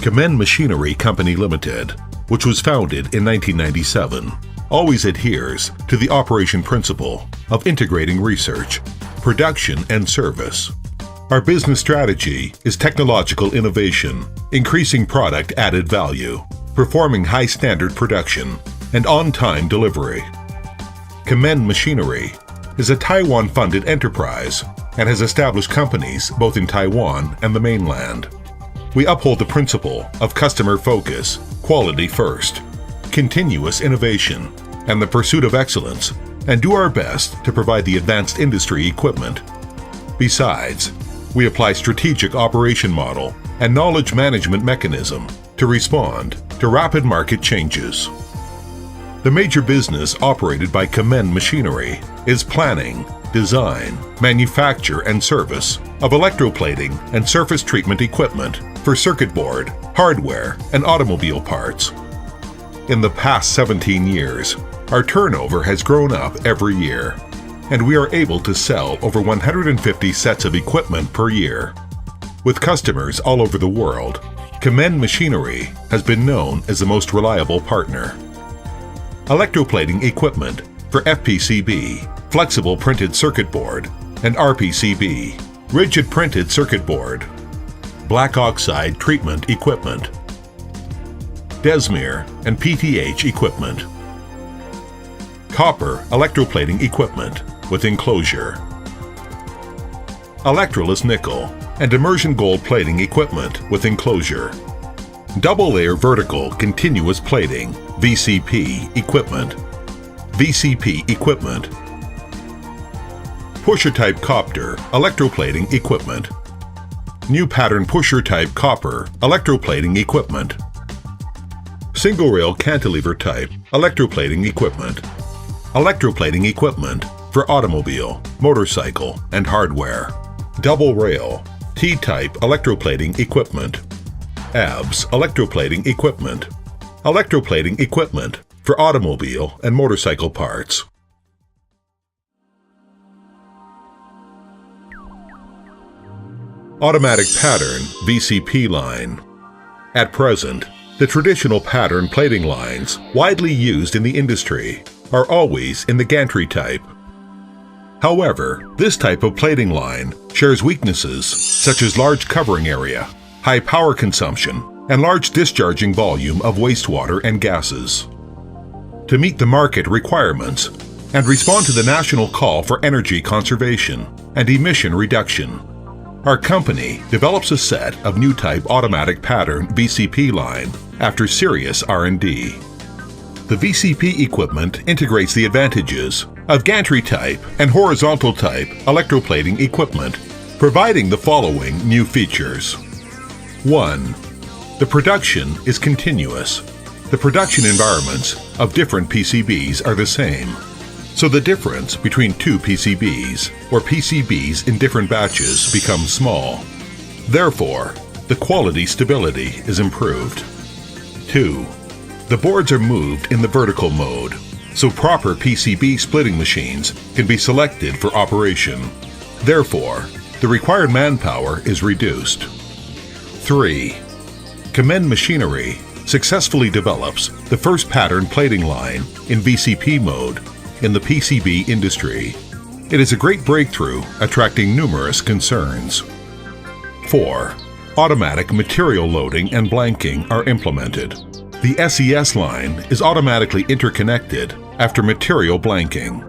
競Machinery Company Limited, which was founded in 1997, always adheres to the operation principle of integrating research, production, and service. Our business strategy is technological innovation, increasing product added value, performing high-standard production, and on-time delivery.競Machinery is a Taiwan-funded enterprise and has established companies both in Taiwan and the mainland. We uphold the principle of customer focus, quality first, continuous innovation, and the pursuit of excellence, and do our best to provide the advanced industry equipment. Besides, we apply strategic operation model and knowledge management mechanism to respond to rapid market changes. The major business operated by競Machinery is planning, design, manufacture, and service of electroplating and surface treatment equipment for circuit board, hardware, and automobile parts. In the past 17 years, our turnover has grown up every year, and we are able to sell over 150 sets of equipment per year. With customers all over the world,競Machinery has been known as the most reliable partner. Electroplating equipment for FPCB, flexible printed circuit board, and RPCB, rigid printed circuit board. Black oxide treatment equipment. Desmir and PTH equipment. Copper electroplating equipment with enclosure. Electroless nickel and immersion gold plating equipment with enclosure. Double layer vertical continuous plating VCP equipment. VCP equipment. Pusher type copter electroplating equipment. New pattern pusher type copper electroplating equipment. Single rail cantilever type electroplating equipment. Electroplating equipment for automobile, motorcycle, and hardware. Double rail T-type electroplating equipment. ABS electroplating equipment. Electroplating equipment for automobile and motorcycle parts. Automatic pattern VCP line. At present, the traditional pattern plating lines widely used in the industry are always in the gantry type. However, this type of plating line shares weaknesses such as large covering area, high power consumption, and large discharging volume of wastewater and gases. To meet the market requirements and respond to the national call for energy conservation and emission reduction, our company develops a set of new type automatic pattern VCP line after serious R&D. The VCP equipment integrates the advantages of gantry type and horizontal type electroplating equipment, providing the following new features. 1. The production is continuous. The production environments of different PCBs are the same, so the difference between two PCBs or PCBs in different batches becomes small. Therefore, the quality stability is improved. 2. The boards are moved in the vertical mode, so proper PCB splitting machines can be selected for operation. Therefore, the required manpower is reduced. 3.競Machinery successfully develops the first pattern plating line in VCP mode in the PCB industry. It is a great breakthrough, attracting numerous concerns. 4. Automatic material loading and blanking are implemented. The SES line is automatically interconnected after material blanking.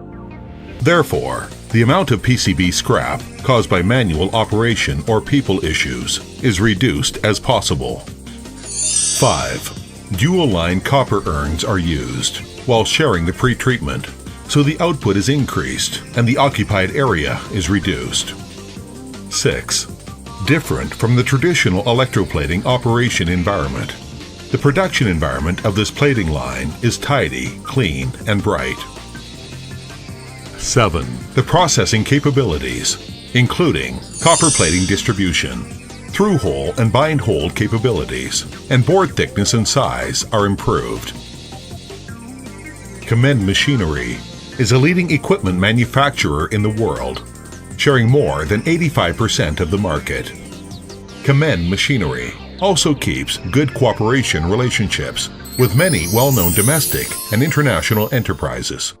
Therefore, the amount of PCB scrap caused by manual operation or people issues is reduced as possible. 5. Dual-line copper urns are used while sharing the pre-treatment, so the output is increased and the occupied area is reduced. 6. Different from the traditional electroplating operation environment, the production environment of this plating line is tidy, clean, and bright. 7. The processing capabilities, including copper plating distribution, through-hole and bind-hole capabilities, and board thickness and size are improved.競Machinery is a leading equipment manufacturer in the world, sharing more than 85% of the market.競Machinery also keeps good cooperation relationships with many well-known domestic and international enterprises.